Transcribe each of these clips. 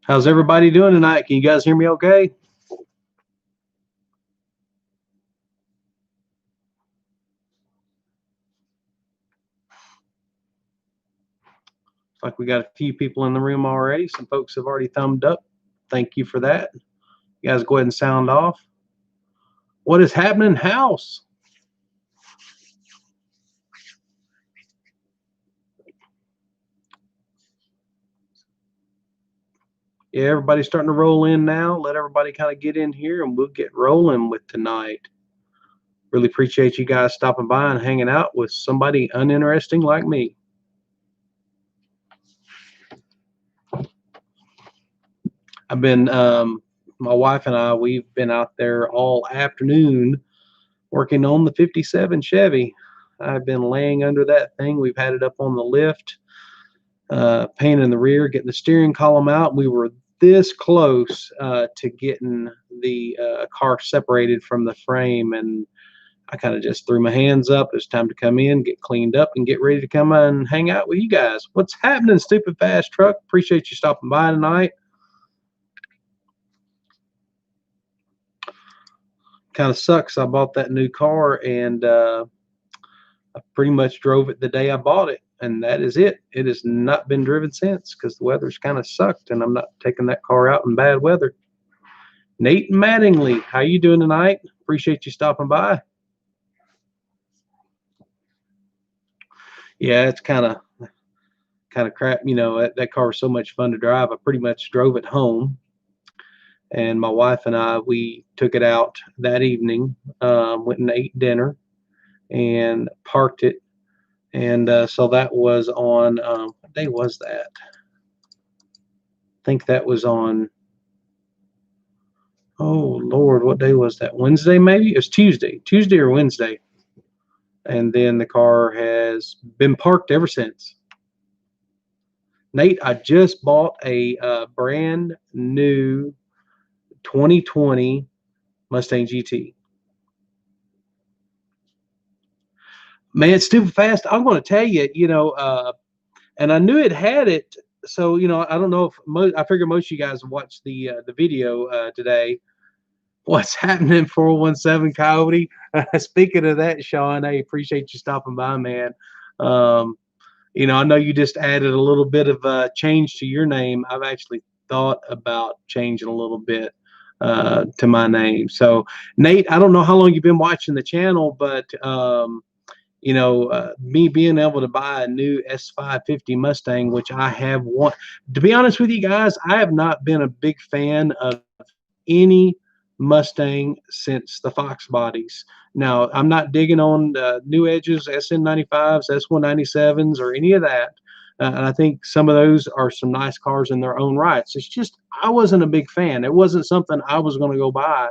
How's everybody doing tonight? Can you guys hear me okay? Like we got a few people in the room already. Some folks have already thumbed up. Thank you for that. You guys go ahead and sound off. What is happening, house? Yeah, everybody's starting to roll in now. Let everybody kind of get in here and we'll get rolling with tonight. Really appreciate you guys stopping by and hanging out with somebody uninteresting like me. I've been, my wife and I, we've been out there all afternoon working on the 57 Chevy. I've been laying under that thing. We've had it up on the lift, painting the rear, getting the steering column out. We were this close to getting the car separated from the frame, and I kind of just threw my hands up. It's time to come in, get cleaned up, and get ready to come and hang out with you guys. What's happening, Stupid Fast Truck? Appreciate you stopping by tonight. Kind of sucks. I bought that new car, and I pretty much drove it the day I bought it, and that is it. It has not been driven since because the weather's kind of sucked, and I'm not taking that car out in bad weather. Nate Mattingly, how you doing tonight? Appreciate you stopping by. Yeah, it's kind of crap. You know, that car was so much fun to drive. I pretty much drove it home, and my wife and I, we took it out that evening, went and ate dinner, and parked it. And so that was on, what day was that? I think that was on, oh Lord, what day was that? Wednesday, maybe? It was Tuesday or Wednesday. And then the car has been parked ever since. Nate, I just bought a brand new 2020 Mustang GT. Man, it's stupid fast. I'm going to tell you, and I knew it had it. So, I don't know if I figure most of you guys watched the video today. What's happening, 417 Coyote? Speaking of that, Sean, I appreciate you stopping by, man. Um, I know you just added a little bit of change to your name. I've actually thought about changing a little bit to my name. So, Nate, I don't know how long you've been watching the channel, but me being able to buy a new S550 Mustang, which I have want. To be honest with you guys, I have not been a big fan of any Mustang since the Fox bodies. Now, I'm not digging on new edges, SN95s, S197s, or any of that. And I think some of those are some nice cars in their own rights. It's just I wasn't a big fan. It wasn't something I was going to go buy.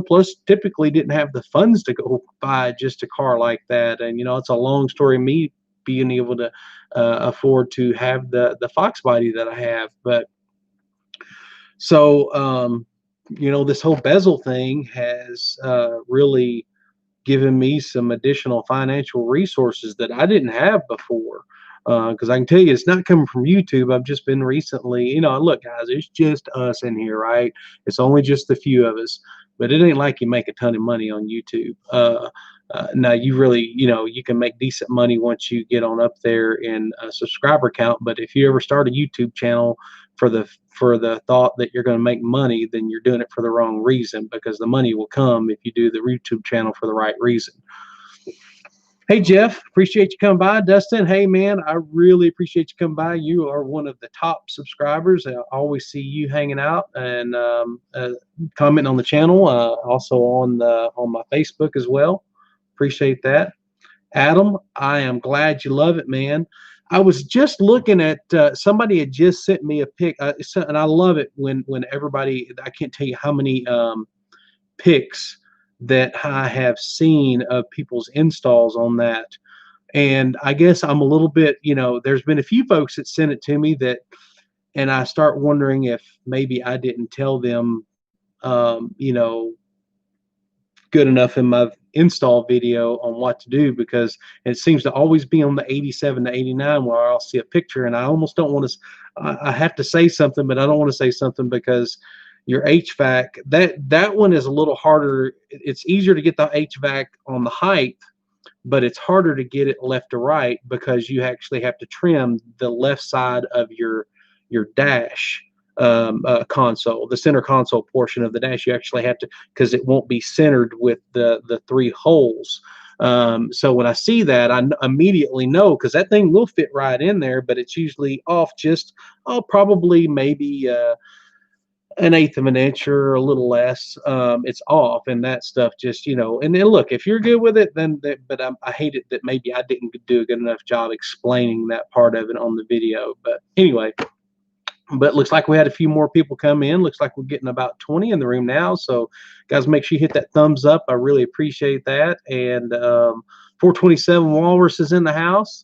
Plus, typically didn't have the funds to go buy just a car like that. And it's a long story. Me being able to afford to have the Fox body that I have, but so this whole bezel thing has really given me some additional financial resources that I didn't have before. Because I can tell you, it's not coming from YouTube. I've just been recently, look, guys, it's just us in here, right? It's only just a few of us, but it ain't like you make a ton of money on YouTube. Now you really, you can make decent money once you get on up there in a subscriber count. But if you ever start a YouTube channel for the thought that you're going to make money, then you're doing it for the wrong reason, because the money will come if you do the YouTube channel for the right reason. Hey, Jeff, appreciate you coming by. Dustin, hey, man, I really appreciate you coming by. You are one of the top subscribers. I always see you hanging out and commenting on the channel, also on my Facebook as well. Appreciate that. Adam, I am glad you love it, man. I was just looking at somebody had just sent me a pic, and I love it when everybody. I can't tell you how many pics that I have seen of people's installs on that. And I guess I'm a little bit, there's been a few folks that sent it to me and I start wondering if maybe I didn't tell them, good enough in my install video on what to do, because it seems to always be on the 87 to 89 where I'll see a picture, and I almost don't want to. I have to say something, but I don't want to say something because your HVAC, that one is a little harder. It's easier to get the HVAC on the height, but it's harder to get it left to right because you actually have to trim the left side of your dash console, the center console portion of the dash. You actually have to, because it won't be centered with the three holes. So when I see that, I immediately know, because that thing will fit right in there, but it's usually off just, probably maybe an eighth of an inch or a little less. It's off, and that stuff just, and then look, if you're good with it, then but I hate it that maybe I didn't do a good enough job explaining that part of it on the video. But anyway, but looks like we had a few more people come in. Looks like we're getting about 20 in the room now. So guys, make sure you hit that thumbs up. I really appreciate that. And 427 Walrus is in the house.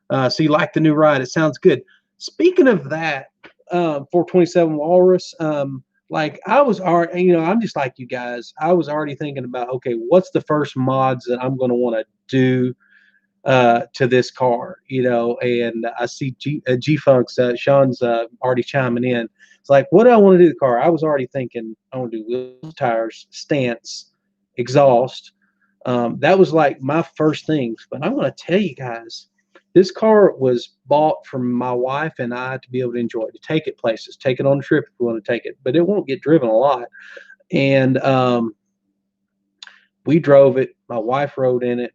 So you like the new ride. It sounds good. Speaking of that, 427 Walrus, like I was already, I'm just like you guys. I was already thinking about, okay, what's the first mods that I'm going to want to do to this car, and I see G-Funk's, Sean's already chiming in. It's like, what do I want to do to the car? I was already thinking I want to do wheels, tires, stance, exhaust. That was like my first things. But I'm going to tell you guys, this car was bought for my wife and I to be able to enjoy, to take it places, take it on a trip if we want to take it, but it won't get driven a lot. And we drove it. My wife rode in it,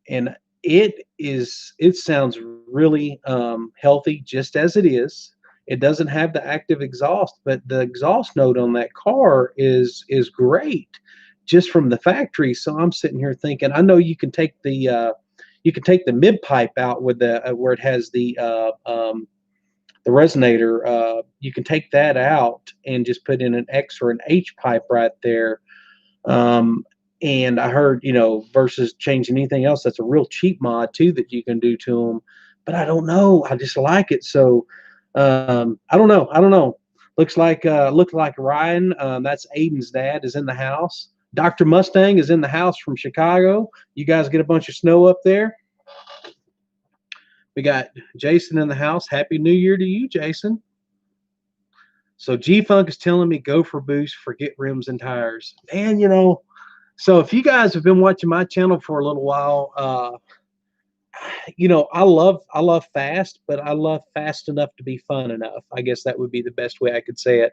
and it sounds really healthy just as it is. It doesn't have the active exhaust, but the exhaust note on that car is great just from the factory. So I'm sitting here thinking, I know you can take the mid pipe out with the where it has the resonator. You can take that out and just put in an X or an H pipe right there. And I heard, versus changing anything else, that's a real cheap mod too that you can do to them. But I don't know. I just like it. So I don't know. Looks like Ryan, that's Aiden's dad, is in the house. Dr. Mustang is in the house from Chicago. You guys get a bunch of snow up there. We got Jason in the house. Happy New Year to you, Jason. So G-Funk is telling me go for boost, forget rims and tires. And so if you guys have been watching my channel for a little while, I love fast, but I love fast enough to be fun enough. I guess that would be the best way I could say it.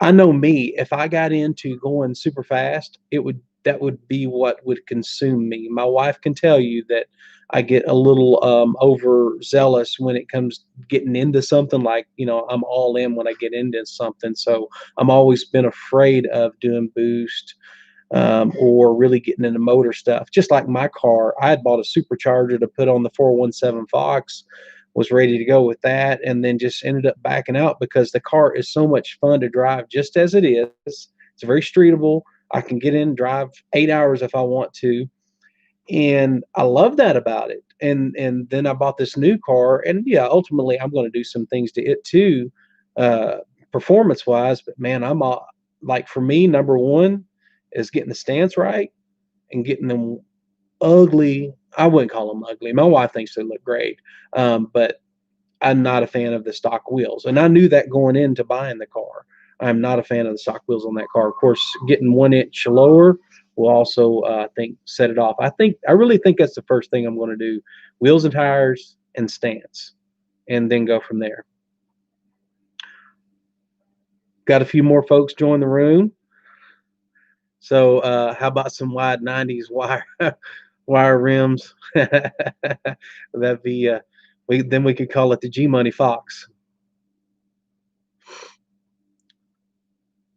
I know me, if I got into going super fast, that would be what would consume me. My wife can tell you that I get a little overzealous when it comes getting into something. Like, I'm all in when I get into something. So I'm always been afraid of doing boost or really getting into motor stuff. Just like my car, I had bought a supercharger to put on the 417 Fox, was ready to go with that, and then just ended up backing out because the car is so much fun to drive just as it is. It's very streetable. I can get in, drive 8 hours if I want to. And I love that about it. And then I bought this new car, and yeah, ultimately I'm going to do some things to it too, performance wise. But man, I'm like, for me, number one is getting the stance right and getting them ugly. I wouldn't call them ugly. My wife thinks they look great, but I'm not a fan of the stock wheels. And I knew that going into buying the car. I'm not a fan of the stock wheels on that car. Of course, getting 1 inch lower will also, I think, set it off. I really think that's the first thing I'm going to do: wheels and tires and stance, and then go from there. Got a few more folks join the room. So how about some wide 90s wire rims? That'd be then we could call it the G Money Fox.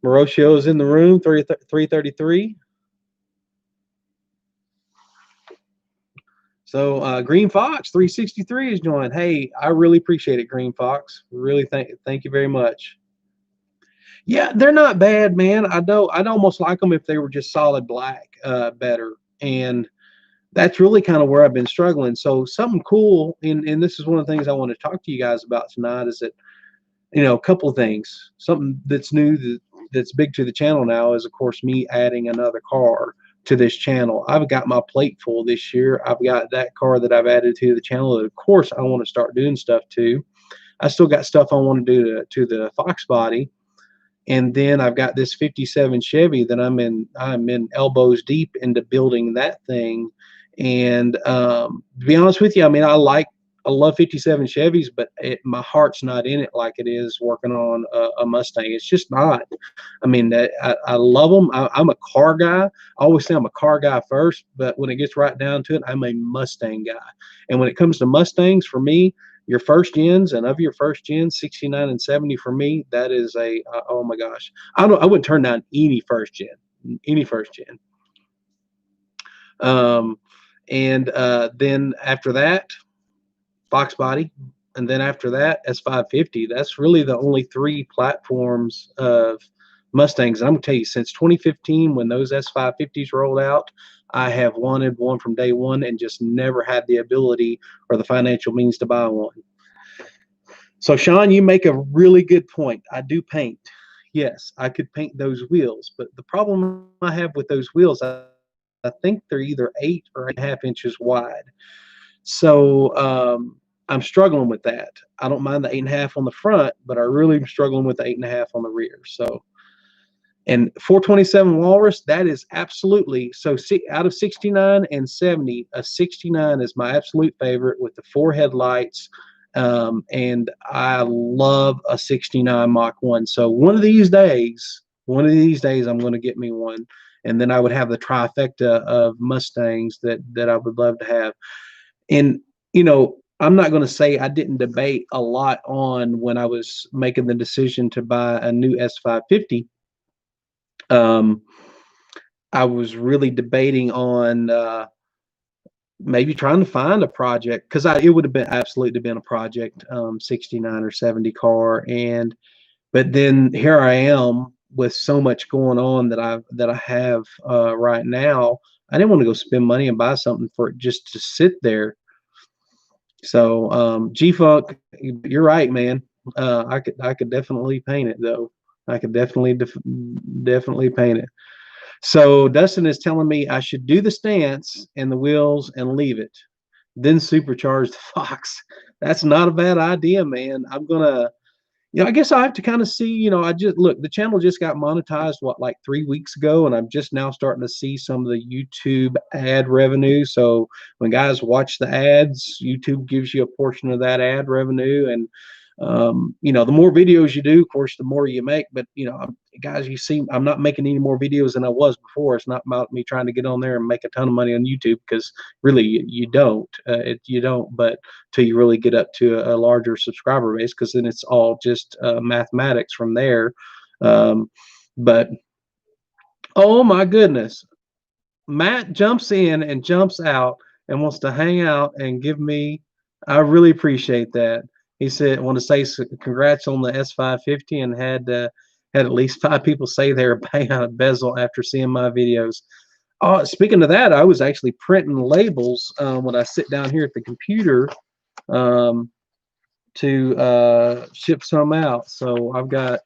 Maroccio's in the room, 333. So Green Fox 363 is joined. Hey, I really appreciate it, Green Fox. Really thank you very much. Yeah, they're not bad, man. I'd almost like them if they were just solid black, better. And that's really kind of where I've been struggling. So something cool, and this is one of the things I want to talk to you guys about tonight, is that, a couple of things. Something that's new that's big to the channel now is, of course, me adding another car to this channel. I've got my plate full this year. I've got that car that I've added to the channel that, of course, I want to start doing stuff to. I still got stuff I want to do to the Fox body. And then I've got this 57 Chevy that I'm in elbows deep into building that thing. And to be honest with you, I mean, I love 57 Chevys, but my heart's not in it like it is working on a Mustang. It's just not. I mean, I love them. I'm a car guy. I always say I'm a car guy first, but when it gets right down to it, I'm a Mustang guy. And when it comes to Mustangs, for me, your first gens, and of your first gens, 69 and 70 for me, that is oh my gosh. I wouldn't turn down any first gen. And then after that, Fox body, and then after that, S550. That's really the only three platforms of Mustangs. I'm gonna tell you, since 2015, when those S550s rolled out, I have wanted one from day one and just never had the ability or the financial means to buy one. So, Sean, you make a really good point. I do paint. Yes, I could paint those wheels, but the problem I have with those wheels, I think they're either 8.5 inches wide. So I'm struggling with that. I don't mind the 8.5 on the front, but I really am struggling with the 8.5 on the rear. So, and 427 Walrus, that is absolutely so. Out of 69 and 70, a 69 is my absolute favorite with the 4 headlights. And I love a 69 Mach 1. So one of these days, I'm going to get me one, and then I would have the trifecta of Mustangs that I would love to have. And I'm not going to say I didn't debate a lot on when I was making the decision to buy a new S550. I was really debating on maybe trying to find a project, because it would have been absolutely been a project, 69 or 70 car. But then here I am with so much going on that I have right now. I didn't want to go spend money and buy something for it just to sit there. So G-Funk, you're right, man. I could definitely paint it though. I could definitely paint it. So Dustin is telling me I should do the stance and the wheels and leave it, then supercharge the Fox. That's not a bad idea, man. I'm gonna, I guess I have to kind of see. I just look. The channel just got monetized like 3 weeks ago, and I'm just now starting to see some of the YouTube ad revenue. So when guys watch the ads, YouTube gives you a portion of that ad revenue, and the more videos you do, of course, the more you make. But guys, you see, I'm not making any more videos than I was before. It's not about me trying to get on there and make a ton of money on YouTube, because really you don't. You don't, but till you really get up to a larger subscriber base, because then it's all just mathematics from there. But oh my goodness, Matt jumps in and jumps out and wants to hang out and give me. I really appreciate that. He said, "I want to say congrats on the S550, and had at least 5 people say they were buying out a bezel after seeing my videos." Oh, speaking of that, I was actually printing labels when I sit down here at the computer to ship some out. So I've got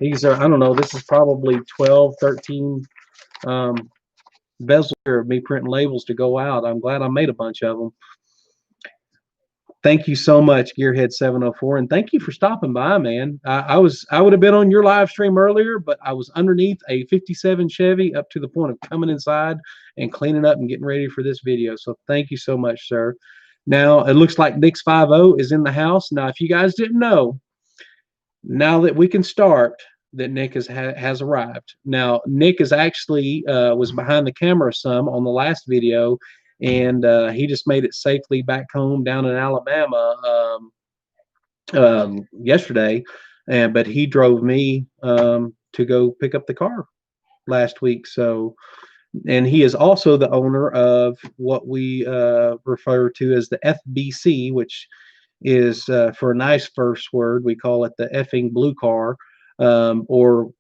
these are, I don't know, this is probably 12, 13 bezels of me printing labels to go out. I'm glad I made a bunch of them. Thank you so much, Gearhead 704, and thank you for stopping by, man. I would have been on your live stream earlier, but I was underneath a 57 Chevy up to the point of coming inside and cleaning up and getting ready for this video. So thank you so much, sir. Now it looks like Nick's 50 is in the house. Now, if you guys didn't know, now that we can start, that Nick has arrived. Now, Nick is actually was behind the camera some on the last video, and he just made it safely back home down in Alabama yesterday. But he drove me to go pick up the car last week. So, and he is also the owner of what we refer to as the FBC, which is for a nice first word, we call it the effing blue car, or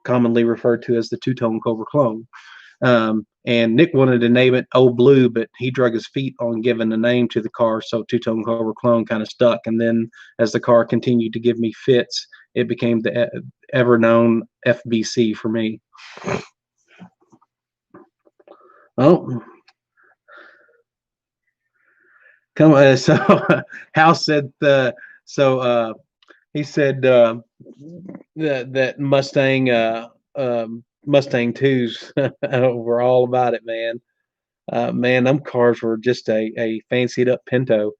commonly referred to as the two-tone Cobra clone. And Nick wanted to name it Old Blue, but he drug his feet on giving a name to the car, so two-tone Cobra clone kind of stuck. And then as the car continued to give me fits, it became the ever known FBC for me. Oh, come on. So House said he said that Mustang Mustang twos were all about it, man. Man, them cars were just a fancied up Pinto.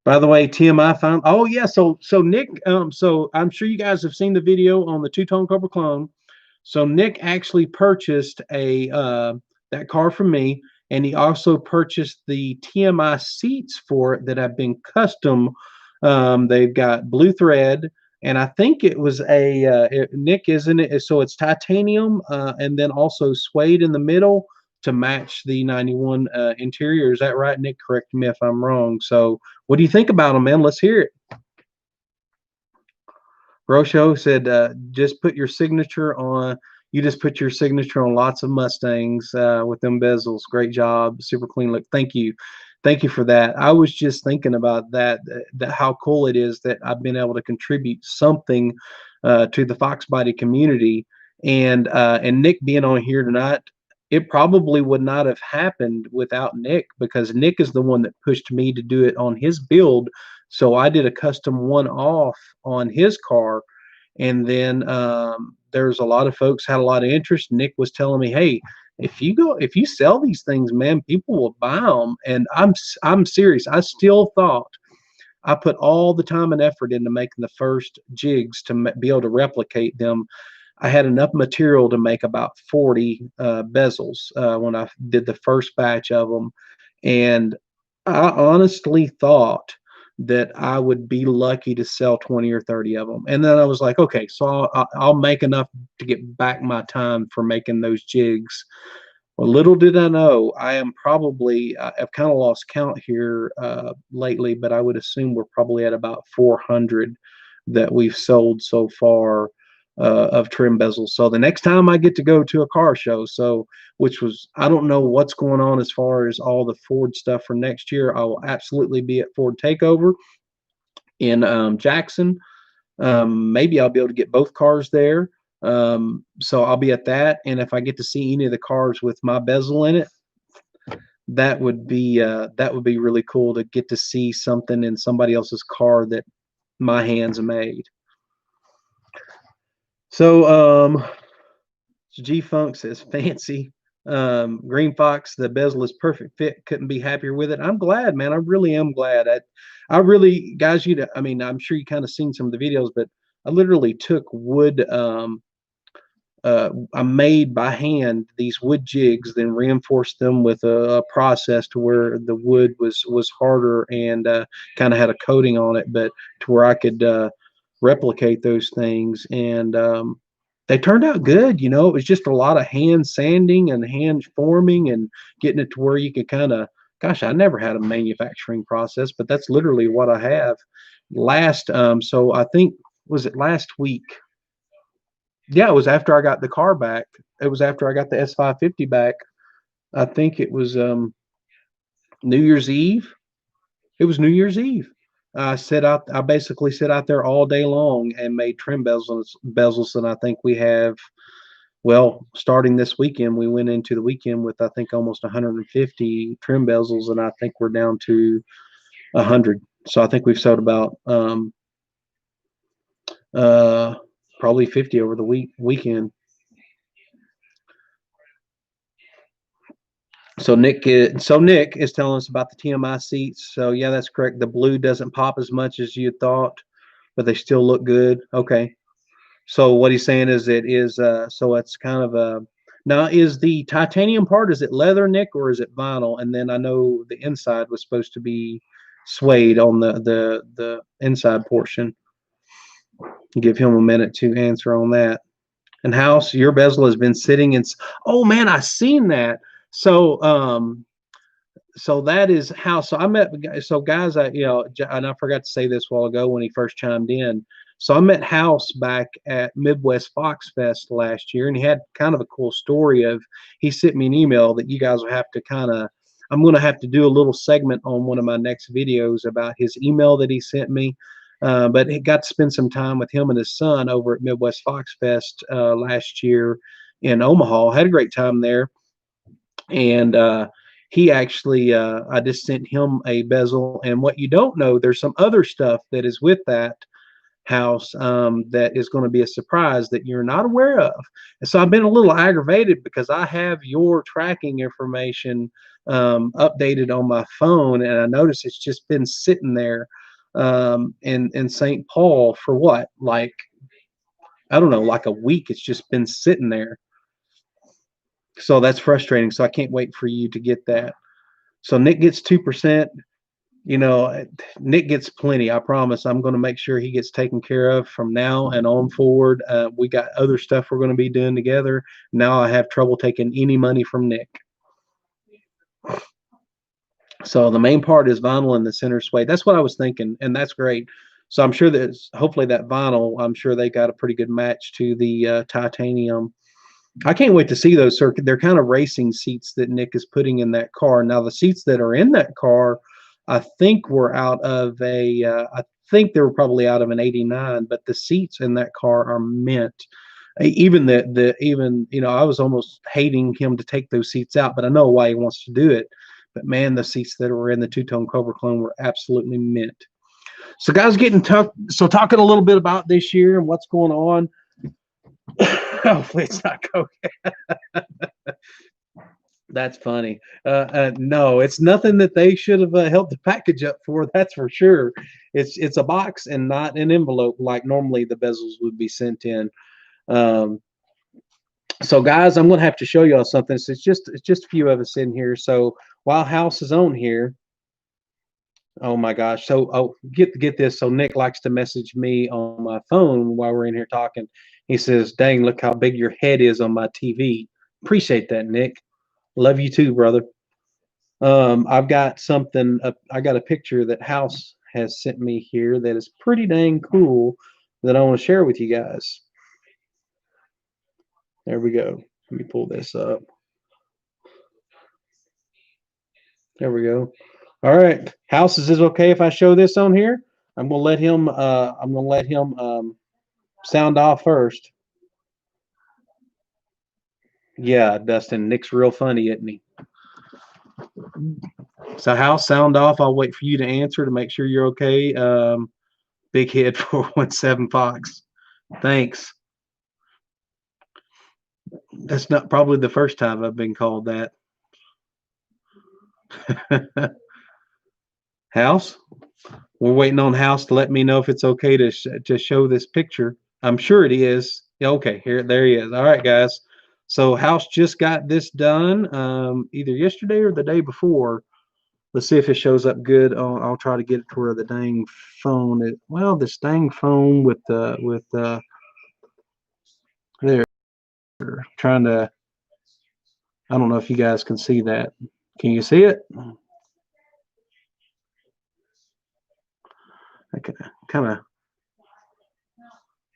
By the way, TMI found. Oh yeah, so Nick. So I'm sure you guys have seen the video on the two-tone Cobra clone. So Nick actually purchased a that car from me, and he also purchased the TMI seats for it that have been custom. They've got blue thread, and I think it was Nick, isn't it? So it's titanium, and then also suede in the middle to match the 91 interior. Is that right, Nick? Correct me if I'm wrong. So what do you think about them, man? Let's hear it. Rocho said, just put your signature on. You just put your signature on lots of Mustangs with them bezels. Great job. Super clean look. Thank you. Thank you for that. I was just thinking about that how cool it is that I've been able to contribute something to the Fox Body community. And Nick being on here tonight, it probably would not have happened without Nick, because Nick is the one that pushed me to do it on his build. So I did a custom one-off on his car, and then there's a lot of folks had a lot of interest. Nick was telling me, "Hey, if you sell these things, man, people will buy them." And I'm serious. I still thought I put all the time and effort into making the first jigs to be able to replicate them. I had enough material to make about 40 bezels when I did the first batch of them, and I honestly thought that I would be lucky to sell 20 or 30 of them. And then I was like, okay, so I'll make enough to get back my time for making those jigs. Well, little did I know, I am probably, I've kind of lost count here lately, but I would assume we're probably at about 400 that we've sold so far of trim bezels. So the next time I get to go to a car show, which was, I don't know what's going on as far as all the Ford stuff for next year. I will absolutely be at Ford Takeover in Jackson. Maybe I'll be able to get both cars there. So I'll be at that, and if I get to see any of the cars with my bezel in it, that would be really cool to get to see something in somebody else's car that my hands made. So G Funk says fancy. Green Fox, the bezel is perfect fit. Couldn't be happier with it. I'm glad, man. I really am glad. I really, guys, I mean, I'm sure you kind of seen some of the videos, but I literally took wood. I made by hand these wood jigs, then reinforced them with a process to where the wood was harder and kind of had a coating on it, but to where I could replicate those things. And they turned out good. You know, it was just a lot of hand sanding and hand forming and getting it to where you could kind of, gosh, I never had a manufacturing process, but that's literally what I have. So I think, was it last week? Yeah, it was after I got the car back. It was after I got the S550 back. I think it was New Year's Eve. It was New Year's Eve. I basically sit out there all day long and made trim bezels, and I think we have, well, starting this weekend, we went into the weekend with, I think, almost 150 trim bezels, and I think we're down to 100. So I think we've sold about probably 50 over the weekend. So Nick is telling us about the TMI seats. So yeah, that's correct. The blue doesn't pop as much as you thought, but they still look good. Okay. So what he's saying is so it's kind of a, now is the titanium part, is it leather, Nick, or is it vinyl? And then I know the inside was supposed to be suede on the inside portion. Give him a minute to answer on that. And House, your bezel has been sitting in. Oh man, I seen that. So that is how. So I met. So guys, and I forgot to say this a while ago when he first chimed in. So I met House back at Midwest Fox Fest last year, and he had kind of a cool story of. He sent me an email that you guys will have to kind of. I'm going to have to do a little segment on one of my next videos about his email that he sent me. But he got to spend some time with him and his son over at Midwest Fox Fest last year in Omaha. Had a great time there. And he actually, I just sent him a bezel. And what you don't know, there's some other stuff that is with that house that is going to be a surprise that you're not aware of. And so I've been a little aggravated because I have your tracking information updated on my phone, and I noticed it's just been sitting there in St. Paul for what, like, I don't know, like a week. It's just been sitting there. So that's frustrating. So I can't wait for you to get that. So Nick gets 2%. You know, Nick gets plenty. I promise. I'm going to make sure he gets taken care of from now and on forward. We got other stuff we're going to be doing together. Now I have trouble taking any money from Nick. So the main part is vinyl and the center suede. That's what I was thinking, and that's great. So I'm sure that hopefully that vinyl, I'm sure they got a pretty good match to the titanium. I can't wait to see those circuit. They're kind of racing seats that Nick is putting in that car. Now the seats that are in that car, I think were out of a. I think they were probably out of an '89, but the seats in that car are mint. Even even I was almost hating him to take those seats out, but I know why he wants to do it. But man, the seats that were in the two-tone Cobra Clone were absolutely mint. So guys, getting tough. So talking a little bit about this year and what's going on. Hopefully it's not cocaine. That's funny. No, it's nothing that they should have held the package up for. That's for sure. It's a box and not an envelope like normally the bezels would be sent in. Um, so guys, I'm gonna have to show y'all something. So it's just a few of us in here. So while House is on here, oh my gosh. So get this. So Nick likes to message me on my phone while we're in here talking. He says, "Dang, look how big your head is on my TV." Appreciate that, Nick. Love you too, brother. I've got something. I got a picture that House has sent me here that is pretty dang cool that I want to share with you guys. There we go. Let me pull this up. There we go. All right, House, is this okay if I show this on here? I'm gonna let him. I'm gonna let him sound off first. Yeah, Dustin. Nick's real funny, isn't he? So, House, sound off. I'll wait for you to answer to make sure you're okay. Big Head 417 Fox. Thanks. That's not probably the first time I've been called that. House, we're waiting on House to let me know if it's okay to show this picture. I'm sure it is. Yeah, okay, there he is. All right, guys. So House just got this done either yesterday or the day before. Let's see if it shows up good. I'll try to get it to where the dang phone is. Well, this dang phone with there. Trying to. I don't know if you guys can see that. Can you see it? Okay, kind of.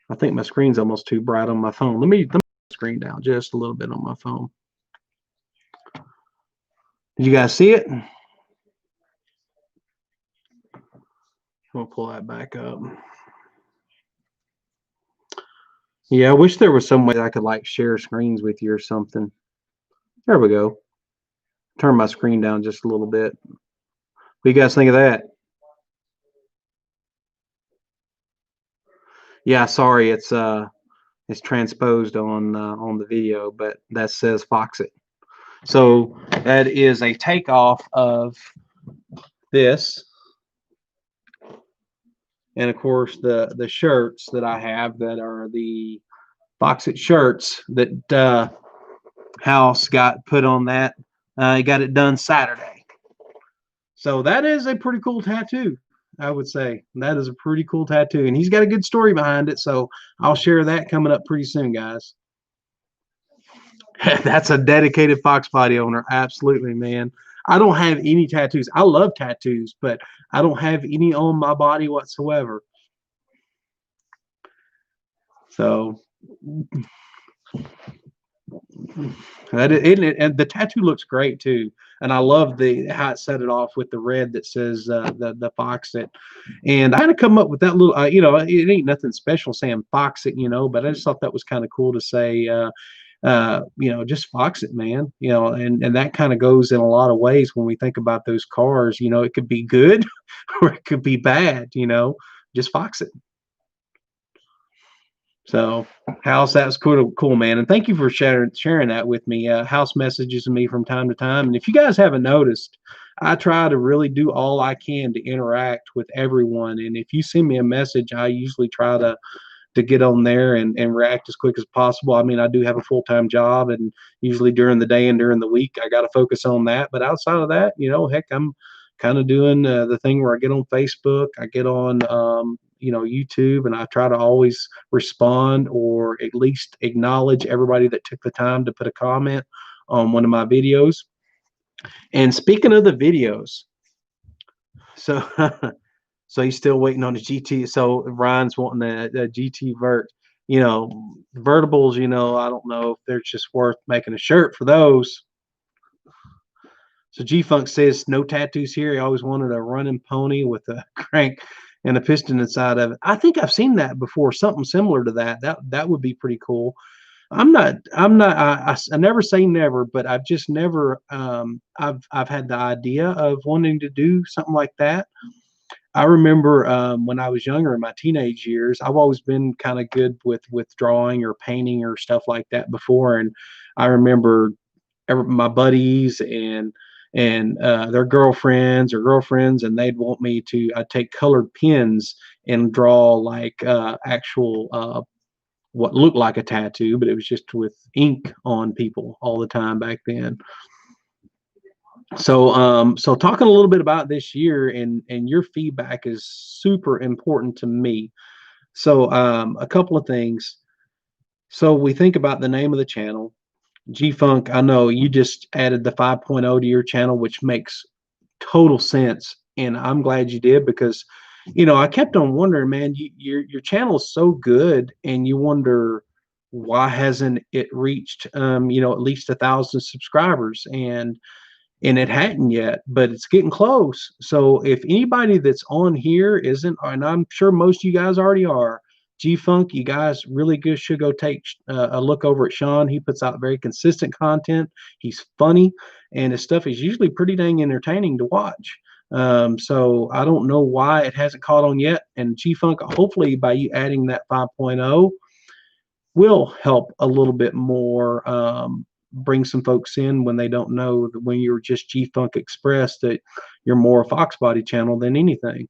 I think my screen's almost too bright on my phone. Let me the screen down just a little bit on my phone. Did you guys see it? We'll pull that back up. Yeah, I wish there was some way I could like share screens with you or something. There we go. Turn my screen down just a little bit. What do you guys think of that? Yeah, sorry, it's transposed on the video, but that says Foxit. So that is a takeoff of this, and of course the shirts that I have that are the Foxit shirts that House got put on that. He got it done Saturday. So that is a pretty cool tattoo. I would say that is a pretty cool tattoo, and he's got a good story behind it. So I'll share that coming up pretty soon, guys. That's a dedicated Fox body owner. Absolutely, man. I don't have any tattoos. I love tattoos, but I don't have any on my body whatsoever. So That isn't it? And the tattoo looks great too. And I love the how it set it off with the red that says the fox it. And I had to come up with that little, it ain't nothing special saying fox it, but I just thought that was kind of cool to say, just fox it, man. And that kind of goes in a lot of ways when we think about those cars. It could be good or it could be bad. Just fox it. So, House, that was cool, man. And thank you for sharing that with me. House messages me from time to time. And if you guys haven't noticed, I try to really do all I can to interact with everyone. And if you send me a message, I usually try to get on there and react as quick as possible. I mean, I do have a full-time job, and usually during the day and during the week, I got to focus on that. But outside of that, heck, I'm kind of doing the thing where I get on Facebook, I get on, YouTube, and I try to always respond or at least acknowledge everybody that took the time to put a comment on one of my videos. And speaking of the videos, so so he's still waiting on the GT. So Ryan's wanting the GT vert. Vertibles. I don't know if they're just worth making a shirt for those. So G Funk says no tattoos here. He always wanted a running pony with a crank and a piston inside of it. I think I've seen that before. Something similar to that. That would be pretty cool. I'm not. I never say never, but I've just never. I've had the idea of wanting to do something like that. I remember when I was younger in my teenage years, I've always been kind of good with drawing or painting or stuff like that before. And I remember my buddies and their girlfriends, and they'd want me to. I'd take colored pens and draw like actual what looked like a tattoo, but it was just with ink on people all the time back then. So talking a little bit about this year and your feedback is super important to me. So a couple of things. So we think about the name of the channel, G Funk. I know you just added the 5.0 to your channel, which makes total sense, and I'm glad you did because, I kept on wondering, man, your channel is so good, and you wonder why hasn't it reached, at least 1,000 subscribers, and it hadn't yet, but it's getting close. So if anybody that's on here isn't, and I'm sure most of you guys already are, G Funk, you guys really good should go take a look over at Sean. He puts out very consistent content. He's funny, and his stuff is usually pretty dang entertaining to watch. So I don't know why it hasn't caught on yet. And G Funk, hopefully by you adding that 5.0, will help a little bit more, bring some folks in when they don't know that when you're just G Funk Express that you're more a Fox Body channel than anything.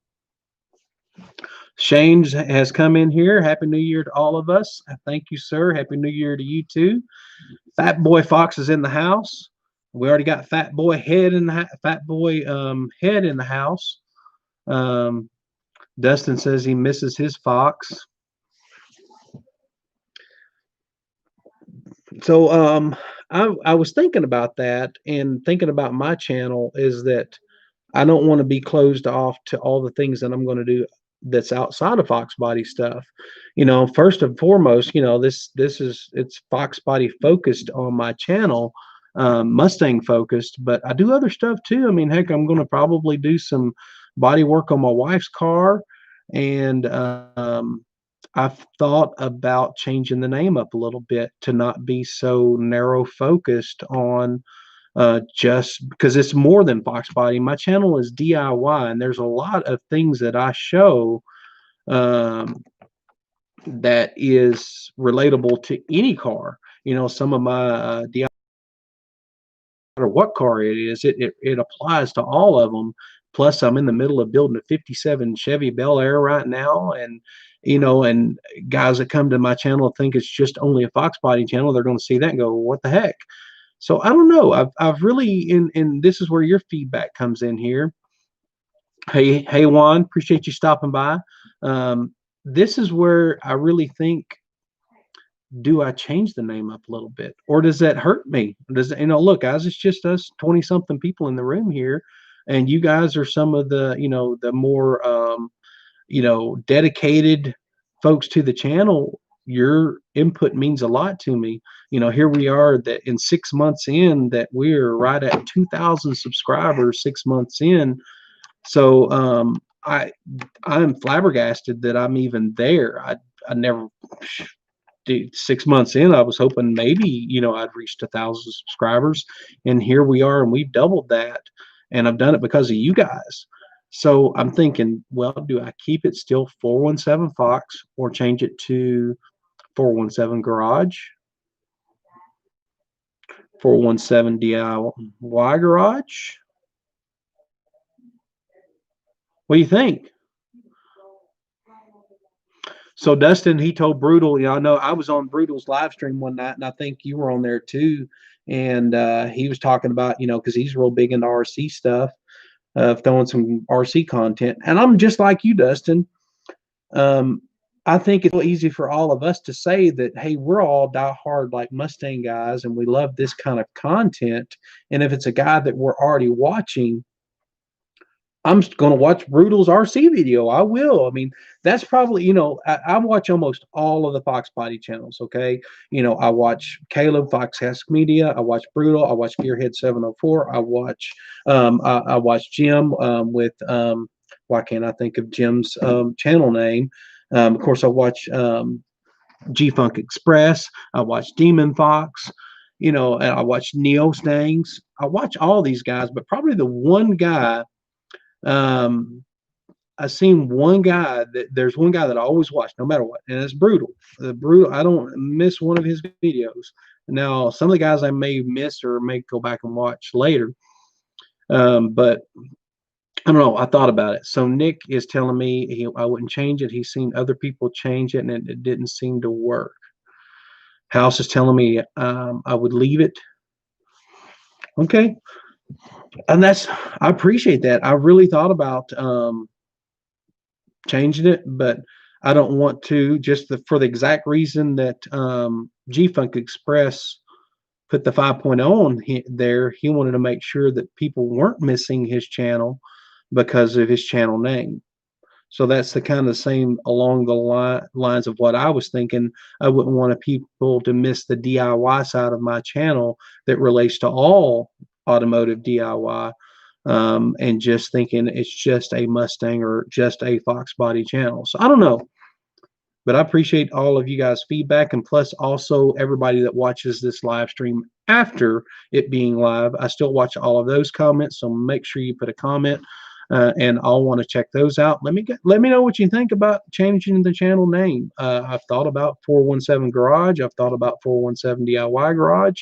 Shane has come in here. Happy New Year to all of us. Thank you, sir. Happy New Year to you too. Fat Boy Fox is in the house. We already got Fat Boy Head in the Head in the house. Dustin says he misses his Fox. So I was thinking about that, and thinking about my channel is that I don't want to be closed off to all the things that I'm going to do that's outside of Fox Body stuff. First and foremost, it's Fox Body focused on my channel, Mustang focused, but I do other stuff too. I mean, heck, I'm going to probably do some body work on my wife's car, and I've thought about changing the name up a little bit to not be so narrow focused on just because it's more than Fox Body. My channel is DIY, and there's a lot of things that I show um, that is relatable to any car. Some of my DIY, no matter what car it is, it applies to all of them. Plus, I'm in the middle of building a '57 Chevy Bel Air right now, and guys that come to my channel think it's just only a Fox Body channel. They're going to see that and go, "What the heck?" So I don't know. I've really, and this is where your feedback comes in here. Hey Juan, appreciate you stopping by. This is where I really think, do I change the name up a little bit, or does that hurt me? Does look, guys, it's just us 20 something people in the room here, and you guys are some of the the more dedicated folks to the channel. your input means a lot to me. Here we are that in 6 months in that we're right at 2,000 subscribers 6 months in. So I'm flabbergasted that I'm even there. I never, dude, 6 months in, I was hoping maybe, I'd reached 1,000 subscribers, and here we are, and we've doubled that, and I've done it because of you guys. So I'm thinking, well, do I keep it still 417 Fox or change it to 417 Garage, 417 DIY Garage? What do you think? So Dustin, he told Brutal, I know I was on Brutal's live stream one night, and I think you were on there too. And he was talking about, because he's real big into RC stuff, throwing some RC content. And I'm just like you, Dustin. Um, I think it's easy for all of us to say that, hey, we're all diehard like Mustang guys, and we love this kind of content. And if it's a guy that we're already watching, I'm going to watch Brutal's RC video. I will. I mean, that's probably, I watch almost all of the Fox Body channels. Okay. I watch Caleb, Fox Ask Media. I watch Brutal. I watch Gearhead 704. I watch Jim with, why can't I think of Jim's channel name? Of course, I watch G Funk Express. I watch Demon Fox. And I watch Neo Stangs. I watch all these guys, but probably the one guy I seen one guy there's one guy that I always watch no matter what, and it's Brutal. Brutal, I don't miss one of his videos. Now, some of the guys I may miss or may go back and watch later. But I don't know. I thought about it. So Nick is telling me I wouldn't change it. He's seen other people change it, and it didn't seem to work. House is telling me I would leave it. Okay. And I appreciate that. I really thought about changing it, but I don't want to, just for the exact reason that G Funk Express put the 5.0 on there. He wanted to make sure that people weren't missing his channel because of his channel name. So that's the kind of same along the lines of what I was thinking. I wouldn't want people to miss the DIY side of my channel that relates to all automotive DIY, and just thinking it's just a Mustang or just a Fox Body channel. So I don't know, but I appreciate all of you guys' feedback, and plus also everybody that watches this live stream after it being live. I still watch all of those comments, so make sure you put a comment, and I'll want to check those out. Let me know what you think about changing the channel name. I've thought about 417 Garage. I've thought about 417 DIY Garage.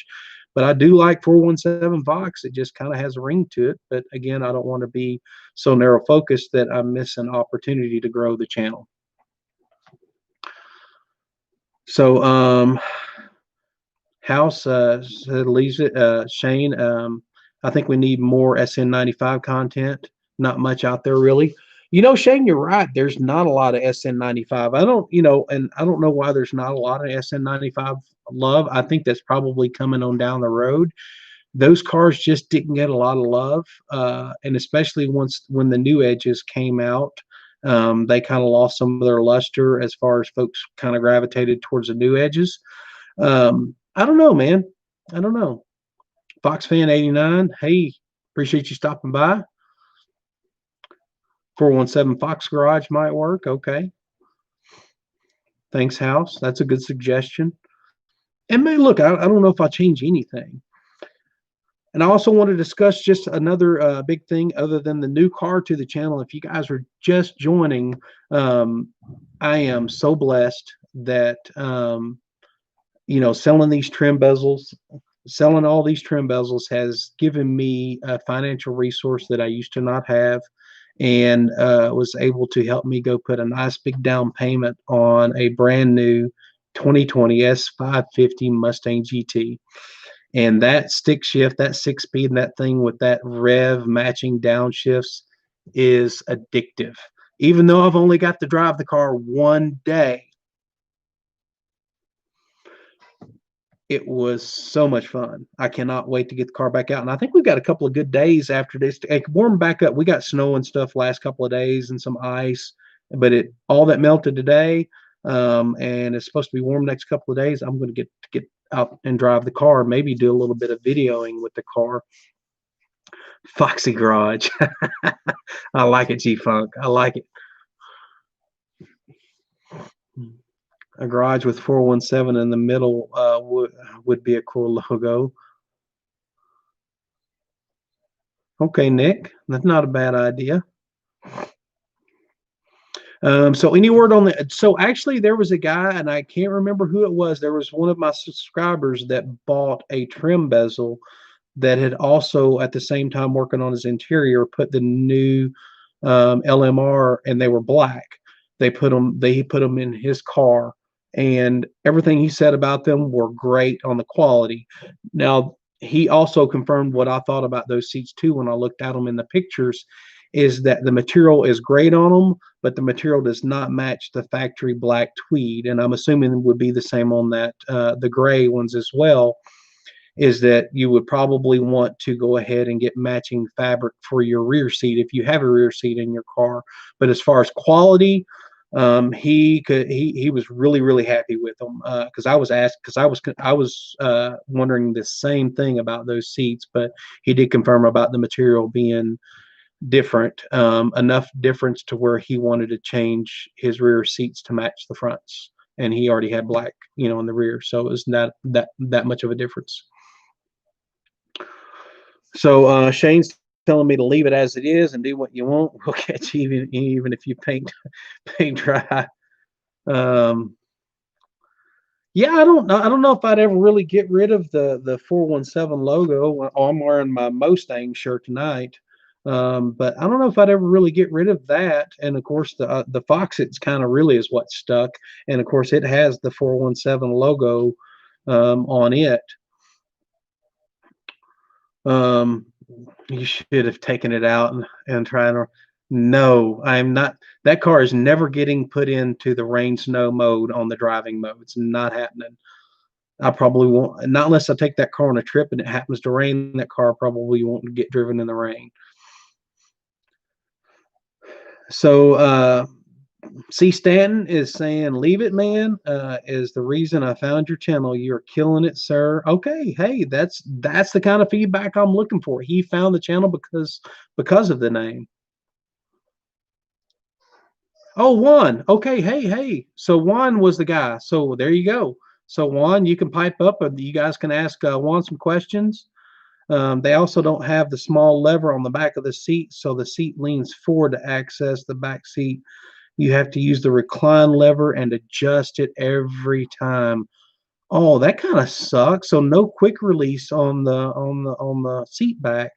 But I do like 417 Fox. It just kind of has a ring to it. But again, I don't want to be so narrow focused that I miss an opportunity to grow the channel. So House leaves it. Shane, I think we need more SN95 content. Not much out there really. Shane, you're right. There's not a lot of SN95. And I don't know why there's not a lot of SN95 love. I think that's probably coming on down the road. Those cars just didn't get a lot of love, and especially when the new edges came out, they kind of lost some of their luster as far as folks kind of gravitated towards the new edges. I don't know, man. I don't know. Fox Fan 89, hey, appreciate you stopping by. 417 Fox Garage might work. Okay. Thanks, House. That's a good suggestion. And man, look, I don't know if I'll change anything. And I also want to discuss just another big thing other than the new car to the channel. If you guys are just joining, I am so blessed that, selling these trim bezels, selling all these trim bezels has given me a financial resource that I used to not have, and was able to help me go put a nice big down payment on a brand new 2020 S550 Mustang GT. And that stick shift, that 6-speed, and that thing with that rev matching downshifts is addictive. Even though I've only got to drive the car one day, it was so much fun. I cannot wait to get the car back out. And I think we've got a couple of good days after this to warm back up. We got snow and stuff last couple of days and some ice, but all that melted today, and it's supposed to be warm next couple of days. I'm going to get out and drive the car, maybe do a little bit of videoing with the car. Foxy Garage. I like it, G-Funk. I like it. A garage with 417 in the middle would be a cool logo. Okay, Nick, that's not a bad idea. So any word on the? So actually, there was a guy, and I can't remember who it was. There was one of my subscribers that bought a trim bezel that had also, at the same time, working on his interior, put the new LMR, and they were black. He put them in his car, and everything he said about them were great on the quality. Now, he also confirmed what I thought about those seats too when I looked at them in the pictures, is that the material is great on them, but the material does not match the factory black tweed, and I'm assuming it would be the same on that the gray ones as well. Is that you would probably want to go ahead and get matching fabric for your rear seat if you have a rear seat in your car. But as far as quality, he was really happy with them, because I was wondering the same thing about those seats, but he did confirm about the material being different, enough difference to where he wanted to change his rear seats to match the fronts, and he already had black, in the rear, so it was not that much of a difference. So Shane's telling me to leave it as it is and do what you want. We'll catch you even if you paint dry. Um, yeah, I don't know if I'd ever really get rid of the 417 logo. Oh, I'm wearing my Mustang shirt tonight. But I don't know if I'd ever really get rid of that. And of course, the Foxits kind of really is what stuck. And of course, it has the 417 logo on it. Um, you should have taken it out and tried to. No, I'm not. That car is never getting put into the rain snow mode on the driving mode. It's not happening. I probably won't, not unless I take that car on a trip and it happens to rain. That car probably won't get driven in the rain. So, C. Stanton is saying, "Leave it, man. Is the reason I found your channel. You're killing it, sir." Okay, hey, that's the kind of feedback I'm looking for. He found the channel because of the name. Oh, Juan. Okay, hey. So Juan was the guy. So there you go. So Juan, you can pipe up, and you guys can ask Juan some questions. They also don't have the small lever on the back of the seat, so the seat leans forward to access the back seat. You have to use the recline lever and adjust it every time. Oh, that kind of sucks. So no quick release on the seat back.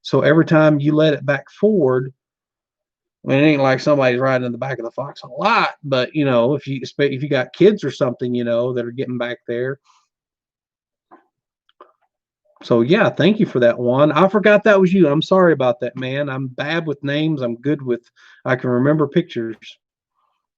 So every time you let it back forward, I mean, it ain't like somebody's riding in the back of the Fox a lot, but if you got kids or something, that are getting back there. So yeah, thank you for that one. I forgot that was you. I'm sorry about that, man. I'm bad with names. I'm good with I can remember pictures.